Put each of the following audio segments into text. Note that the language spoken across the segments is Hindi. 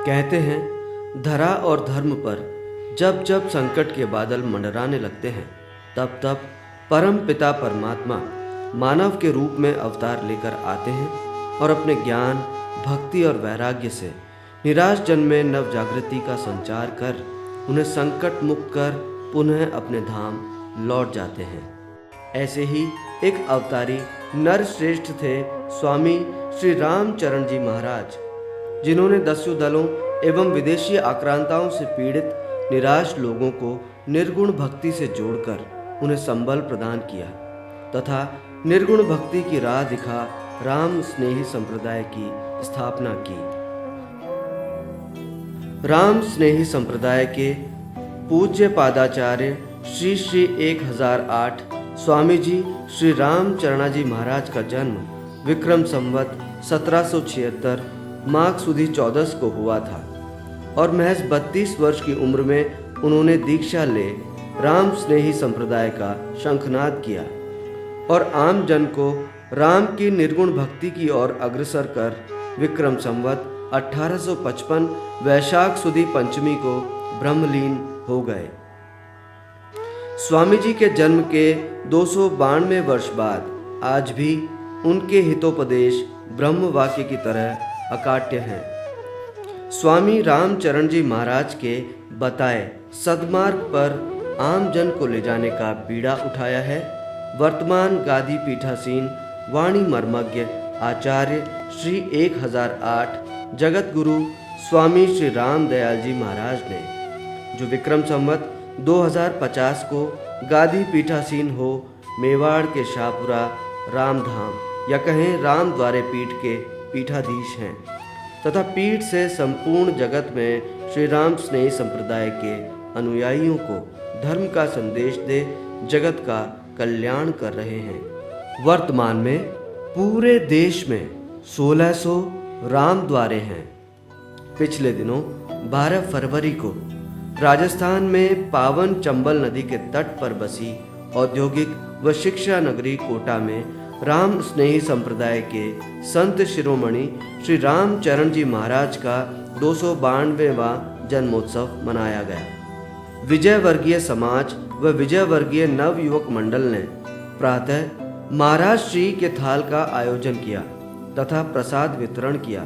कहते हैं, धरा और धर्म पर जब जब संकट के बादल मंडराने लगते हैं, तब तब परम पिता परमात्मा मानव के रूप में अवतार लेकर आते हैं और अपने ज्ञान, भक्ति और वैराग्य से निराश जन में नव जागृति का संचार कर उन्हें संकट मुक्त कर पुनः अपने धाम लौट जाते हैं। ऐसे ही एक अवतारी नर श्रेष्ठ थे स्वामी श्री रामचरण जी महाराज, जिन्होंने दस्यु दलों एवं विदेशी आक्रांताओं से पीड़ित निराश लोगों को निर्गुण भक्ति से जोड़कर उन्हें संबल प्रदान किया तथा निर्गुण भक्ति की राह दिखा राम स्नेही संप्रदाय की स्थापना की। राम स्नेही संप्रदाय के पूज्य पादाचार्य श्री श्री 1008 स्वामी जी श्री रामचरणाजी महाराज का जन्म विक्रम संवत 1776 माघ सुदी 14 को हुआ था और महज 32 वर्ष की उम्र में उन्होंने दीक्षा ले राम स्नेही संप्रदाय का शंखनाद किया और आम जन को राम की निर्गुण भक्ति की ओर अग्रसर कर विक्रम संवत 1855 वैशाख सुदी पंचमी को ब्रह्मलीन हो गए। स्वामी जी के जन्म के 292 वर्ष बाद आज भी उनके हितोपदेश ब्रह्म वाक्य की तरह अकाट्य हैं। स्वामी रामचरण जी महाराज के बताए सद्मार्ग पर आम जन को ले जाने का बीड़ा उठाया है वर्तमान गादी पीठासीन वाणी मर्मज्ञ आचार्य श्री 1008 जगत गुरु स्वामी श्री राम दयाल जी महाराज ने, जो विक्रम संवत 2050 को गादी पीठासीन हो मेवाड़ के शाहपुरा रामधाम या कहें राम द्वारे पीठ के पीठाधीश हैं तथा पीठ से संपूर्ण जगत में श्री राम स्नेही संप्रदाय के अनुयायियों को धर्म का संदेश दे जगत का कल्याण कर रहे हैं। वर्तमान में पूरे देश में 1600 राम द्वारे हैं। पिछले दिनों 12 फरवरी को राजस्थान में पावन चंबल नदी के तट पर बसी औद्योगिक व शिक्षा नगरी कोटा में राम स्नेही संप्रदाय के संत शिरोमणि श्री रामचरण जी महाराज का 292वां जन्मोत्सव मनाया गया। विजय वर्गीय समाज व विजय वर्गीय नव युवक मंडल ने प्रातः महाराज श्री के थाल का आयोजन किया तथा प्रसाद वितरण किया।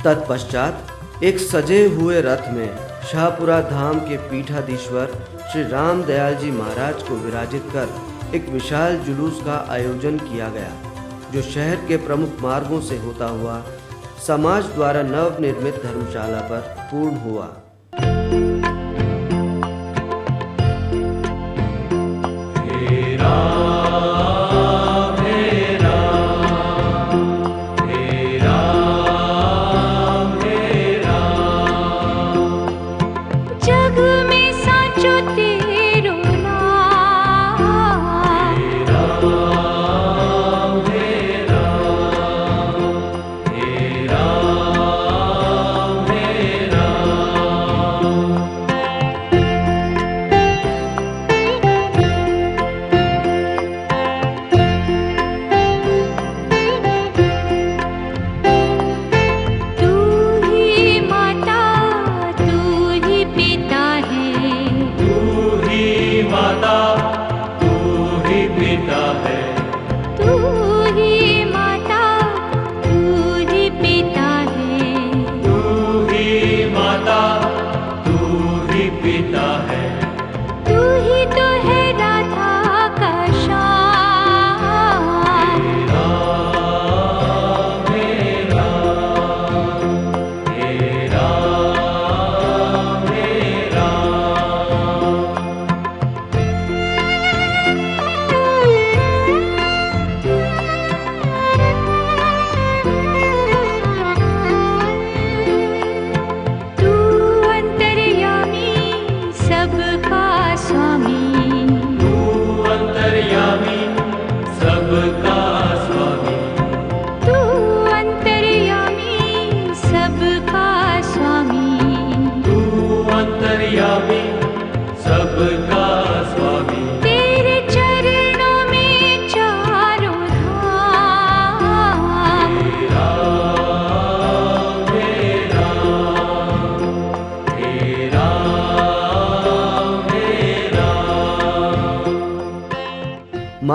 तत्पश्चात एक सजे हुए रथ में शाहपुरा धाम के पीठाधीश्वर श्री राम दयाल जी महाराज को विराजित कर एक विशाल जुलूस का आयोजन किया गया, जो शहर के प्रमुख मार्गों से होता हुआ समाज द्वारा नवनिर्मित धर्मशाला पर पूर्ण हुआ।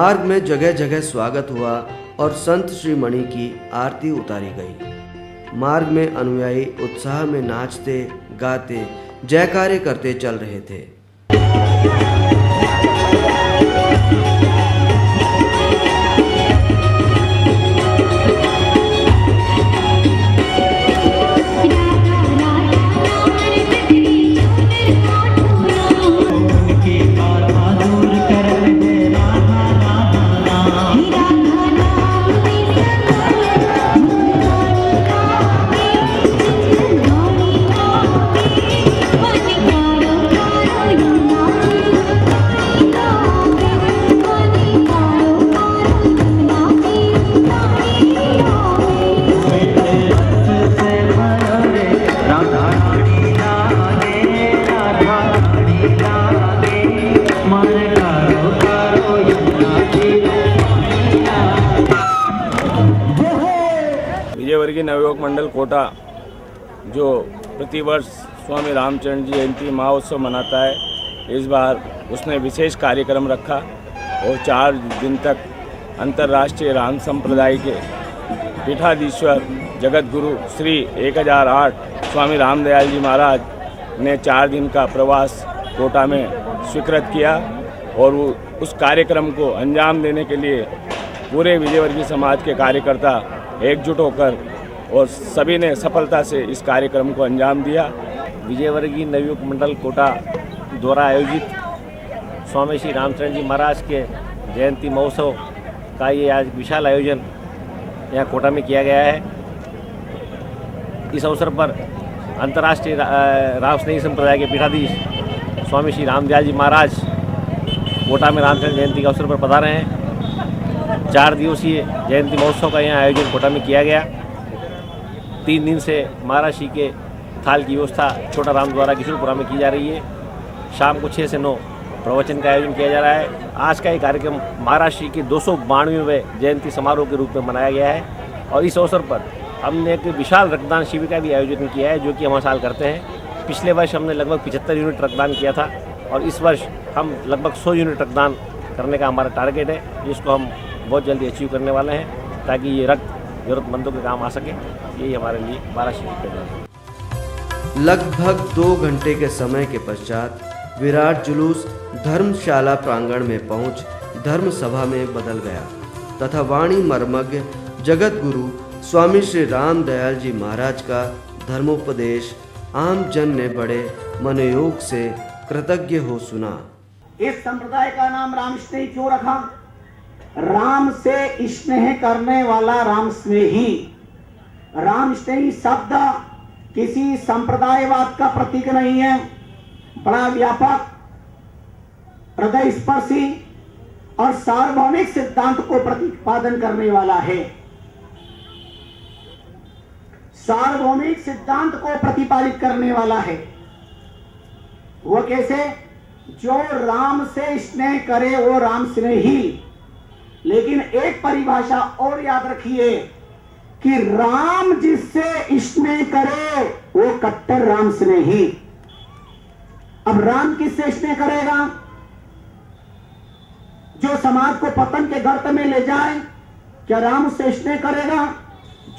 मार्ग में जगह जगह स्वागत हुआ और संत श्री मणि की आरती उतारी गई। मार्ग में अनुयायी उत्साह में नाचते गाते जयकारे करते चल रहे थे। विजयवर्गीय नवयुवक मंडल कोटा जो प्रतिवर्ष स्वामी रामचरण जी जयंती महोत्सव मनाता है, इस बार उसने विशेष कार्यक्रम रखा और 4 दिन तक अंतर्राष्ट्रीय राम संप्रदाय के पीठाधीश्वर जगत गुरु श्री 1008 स्वामी रामदयाल जी महाराज ने 4 दिन का प्रवास कोटा में स्वीकृत किया और वो उस कार्यक्रम को अंजाम देने के लिए पूरे विजयवर्गीय समाज के कार्यकर्ता एकजुट होकर और सभी ने सफलता से इस कार्यक्रम को अंजाम दिया। विजयवर्गीय नवयुवक मंडल कोटा द्वारा आयोजित स्वामी श्री रामचरण जी महाराज के जयंती महोत्सव का ये आज विशाल आयोजन यहाँ कोटा में किया गया है। इस अवसर पर अंतर्राष्ट्रीय राम स्नेही संप्रदाय के पीठाधीश स्वामी श्री रामदयाल जी महाराज कोटा में रामचरण जयंती के अवसर पर पधारे हैं। 4 दिवसीय जयंती महोत्सव का यहाँ आयोजन कोटा में किया गया। 3 दिन से महाराज श्री के थाल की व्यवस्था छोटा राम द्वारा किशोरपुरा में की जा रही है। शाम को 6 से 9 प्रवचन का आयोजन किया जा रहा है। आज का ये कार्यक्रम महाराज श्री के 292वें जयंती समारोह के रूप में मनाया गया है और इस अवसर पर हमने एक विशाल रक्तदान शिविर का भी आयोजन किया है, जो कि हम हर साल करते हैं। पिछले वर्ष हमने लगभग 75 यूनिट रक्तदान किया था और इस वर्ष हम लगभग 100 यूनिट रक्तदान करने का हमारा टारगेट है, जिसको हम बहुत जल्दी अचीव करने वाले हैं ताकि ये रक्त जरूरतमंदों के काम आ सके। यही हमारे लिए 12 शिविर है। लगभग 2 घंटे के समय के पश्चात विराट जुलूस धर्मशाला प्रांगण में पहुंच धर्म सभा में बदल गया तथा वाणी मर्मज्ञ जगत गुरु स्वामी श्री रामदयाल जी महाराज का धर्मोपदेश आम जन ने बड़े मनोयोग से कृतज्ञ हो सुना। इस संप्रदाय का नाम राम स्नेही क्यों रखा? राम से स्नेह करने वाला राम स्नेही। राम स्नेही शब्द किसी संप्रदायवाद का प्रतीक नहीं है, बड़ा व्यापक, हृदय स्पर्शी और सार्वभौमिक सिद्धांत को प्रतिपादन करने वाला है। सार्वभौमिक सिद्धांत को प्रतिपादित करने वाला है। वो कैसे? जो राम से स्नेह करे वो राम स्नेही। लेकिन एक परिभाषा और याद रखिए कि राम जिससे स्नेह करे वो कट्टर राम स्नेही। अब राम किससे स्नेह करेगा? जो समाज को पतन के गर्त में ले जाए, क्या राम उससे स्नेह करेगा?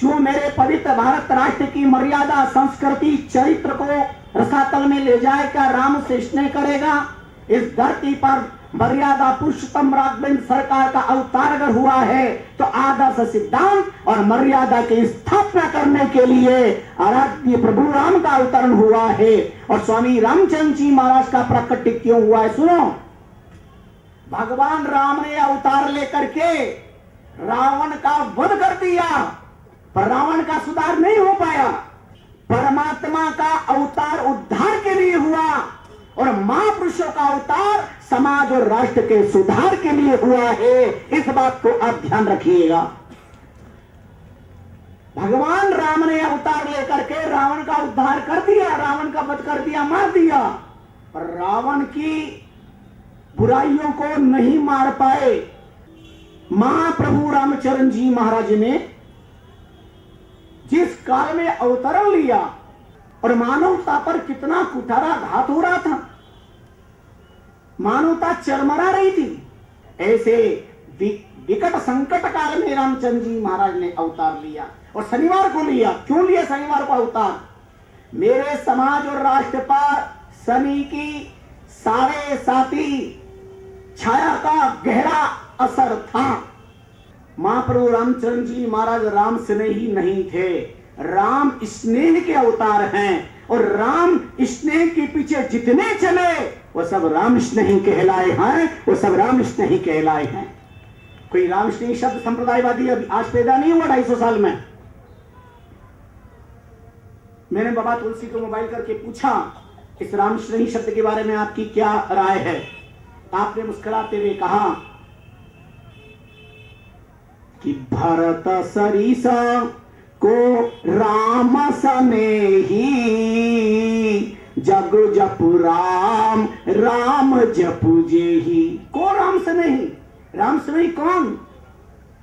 जो मेरे पवित्र भारत राष्ट्र की मर्यादा, संस्कृति, चरित्र को रसातल में ले जाए, क्या राम उससे स्नेह करेगा? इस धरती पर मर्यादा पुरुषोत्तम राघवेंद्र सरकार का अवतार अगर हुआ है तो आदर्श सिद्धांत और मर्यादा की स्थापना करने के लिए आराध्य प्रभु राम का अवतरण हुआ है। और स्वामी रामचंद्र जी महाराज का प्रकट क्यों हुआ है? सुनो, भगवान राम ने अवतार लेकर के रावण का वध कर दिया, पर रावण का सुधार नहीं हो पाया। परमात्मा का अवतार उद्धार के लिए हुआ और महापुरुषों का अवतार समाज और राष्ट्र के सुधार के लिए हुआ है। इस बात को आप ध्यान रखिएगा। भगवान राम ने अवतार लेकर के रावण का उद्धार कर दिया, रावण का वध कर दिया, मार दिया, पर रावण की बुराइयों को नहीं मार पाए। महाप्रभु रामचरण जी महाराज ने जिस काल में अवतरण लिया और मानवता पर कितना कुठारा घात हो रहा था, मानवता चरमरा रही थी, ऐसे विकट संकट काल में रामचंद्र जी महाराज ने अवतार लिया। और शनिवार को लिया। क्यों लिया शनिवार को अवतार? मेरे समाज और राष्ट्र पर शनि की साढ़े साती छाया का गहरा असर था। महाप्रभु रामचंद्र जी महाराज राम स्नेही नहीं थे, राम स्नेह के अवतार हैं। और राम स्नेह के पीछे जितने चले वो सब राम स्नेही कहलाए हैं, वो सब राम स्नेही कहलाए हैं। कोई राम स्नेही शब्द संप्रदायवादी अभी आज पैदा नहीं हुआ 250 साल में। मैंने बाबा तुलसी को मोबाइल करके पूछा इस राम स्नेही शब्द के बारे में आपकी क्या राय है? आपने मुस्कुराते हुए कहा कि भरत सरिसा को राम स्नेही, जग जपु राम राम जपु जेही। को राम स्नेही? राम स्नेही कौन?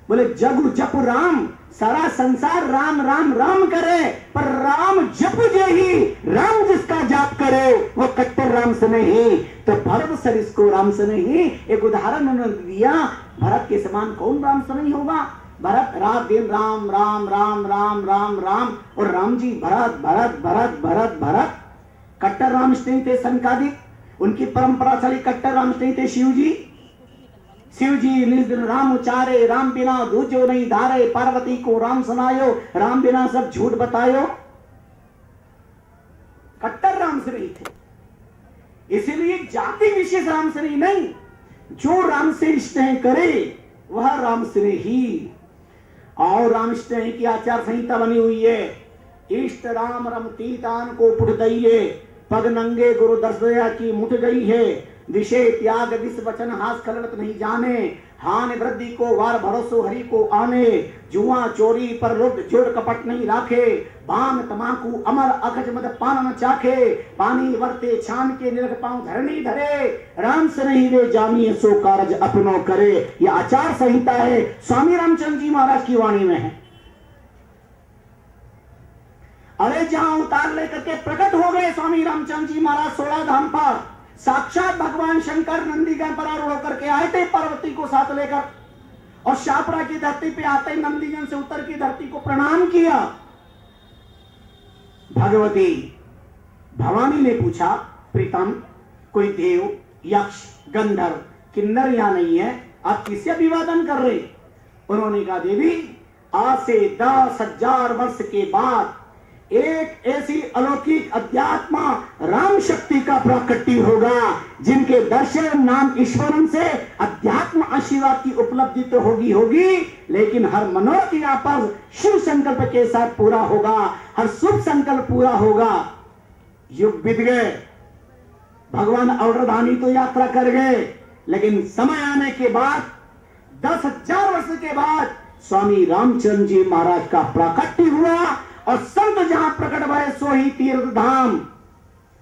बोले जग जपु राम, सारा संसार राम राम राम करे, पर राम जप जेही, राम जिसका जाप करे वो कट्टर राम स्नेही। तो भरत सरिस को राम स्नेही एक उदाहरण उन्होंने दिया। भरत के समान कौन राम स्नेही होगा? भरत रात दिन राम राम राम राम राम राम, और राम जी भरत भरत भरत भरत भरत। कट्टर राम स्नेही थे संकादिक, उनकी परंपरा चली। कट्टर राम स्नेही थे शिव जी। शिव जी निज दिन राम उचारे, राम बिना दूजो नहीं धारे, पार्वती को राम सुनायो, राम बिना सब झूठ बतायो। कट्टर राम स्नेही थे। इसीलिए जाति विशेष राम स्नेही नहीं, जो राम से स्नेह करे वह राम स्नेही। और राम स्नेही की आचार संहिता बनी हुई है। इष्ट राम रमती तान को पुट दइये, पग नंगे गुरु दर्शया की मुठ गई है। विषय त्याग विष वचन हास खलत नहीं जाने, हानि वृद्धि को वार भरोसो हरि को आने। जुआ चोरी पर लुट जोड़ कपट नहीं राखे, भांग तमाकू अमर अखज मद पान न चाखे। पानी वर्ते छान के निरख पांव धरणी धरे, राम से नहीं वे जानिए सो कारज अपनो करे। यह आचार संहिता है, स्वामी रामचंद्र जी महाराज की वाणी में है। अरे जहां उतार लेकर के प्रकट हो गए स्वामी रामचंद्र जी महाराज 16 धाम पर, साक्षात भगवान शंकर नंदीगण पर आरूढ़ होकर के आए थे पार्वती को साथ लेकर, और शापरा की धरती पे आते नंदीगण से उतर की धरती को प्रणाम किया। भगवती भवानी ने पूछा, प्रीतम कोई देव यक्ष गंधर्व किन्नर यहां नहीं है, आप किससे अभिवादन कर रहे? उन्होंने कहा, देवी आज से 10,000 वर्ष के बाद एक ऐसी अलौकिक अध्यात्मा राम शक्ति का प्राकट्य होगा, जिनके दर्शन नाम ईश्वरन से अध्यात्म आशीर्वाद की उपलब्धि तो होगी, लेकिन हर मनोरथ यहाँ पर शिव संकल्प के साथ पूरा होगा, हर शुभ संकल्प पूरा होगा। युग बीत गए, भगवान अवधानी तो यात्रा कर गए, लेकिन समय आने के बाद 10,000 वर्ष के बाद स्वामी रामचंद्र जी महाराज का प्राकट्य हुआ, और संत जहां प्रकट भय सो ही तीर्थ धाम,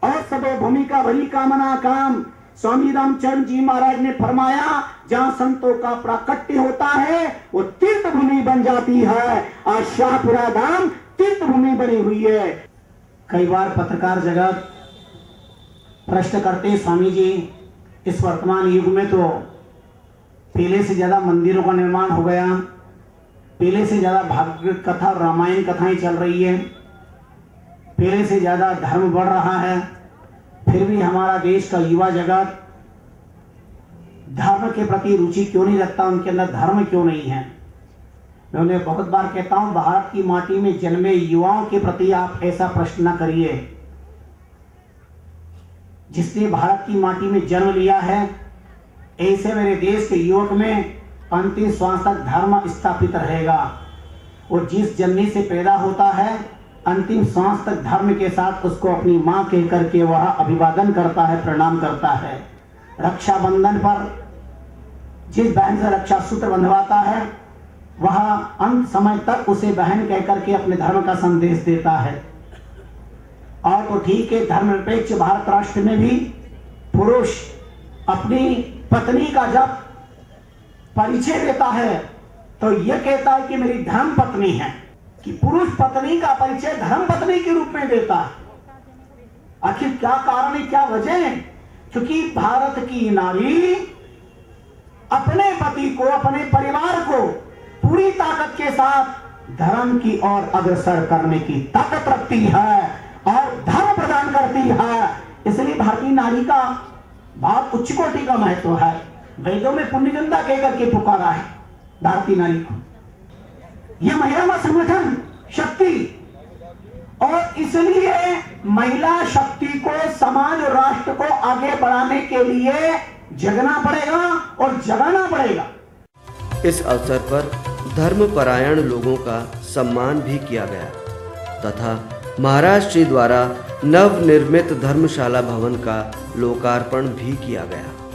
और सबो भूमि का भरी कामना काम। स्वामी रामचंद्र जी महाराज ने फरमाया, जहां संतों का प्राकट्य होता है वो तीर्थ भूमि बन जाती है, और शाहपुरा धाम तीर्थ भूमि बनी हुई है। कई बार पत्रकार जगत प्रश्न करते, स्वामी जी इस वर्तमान युग में तो पहले से ज्यादा मंदिरों का निर्माण हो गया, पहले से ज्यादा भागवत कथा और रामायण कथाएं चल रही है, पहले से ज्यादा धर्म बढ़ रहा है, फिर भी हमारा देश का युवा जगत धर्म के प्रति रुचि क्यों नहीं रखता, उनके अंदर धर्म क्यों नहीं है। मैं उन्हें बहुत बार कहता हूं, भारत की माटी में जन्मे युवाओं के प्रति आप ऐसा प्रश्न न करिए। जिसने भारत की माटी में जन्म लिया है, ऐसे मेरे देश के युवक में अंतिम श्वास तक धर्म स्थापित रहेगा। और जिस जननी से पैदा होता है, अंतिम श्वास तक धर्म के साथ उसको अपनी मां कह करके वह अभिवादन करता है, प्रणाम करता है। रक्षाबंधन पर जिस बहन से रक्षा सूत्र बंधवाता है, वह अंत समय तक उसे बहन कह करके अपने धर्म का संदेश देता है। और तो ठीक है, धर्मनिरपेक्ष भारत राष्ट्र में भी पुरुष अपनी पत्नी का जब परिचय देता है तो यह कहता है कि मेरी धर्म पत्नी है, कि पुरुष पत्नी का परिचय धर्म पत्नी के रूप में देता है। आखिर क्या कारण है, क्या वजह है? क्योंकि भारत की नारी अपने पति को, अपने परिवार को पूरी ताकत के साथ धर्म की ओर अग्रसर करने की ताकत रखती है और धर्म प्रदान करती है। इसलिए भारतीय नारी का बहुत उच्च कोटि का महत्व है। वेदों में पुण्यगंधा कहकर के पुकारा है भारतीय नारी को। यह महिला संगठन शक्ति, और इसलिए महिला शक्ति को समाज और राष्ट्र को आगे बढ़ाने के लिए जगना पड़ेगा और जगाना पड़ेगा। इस अवसर पर धर्मपरायण लोगों का सम्मान भी किया गया तथा महाराज श्री द्वारा नवनिर्मित धर्मशाला भवन का लोकार्पण भी किया गया।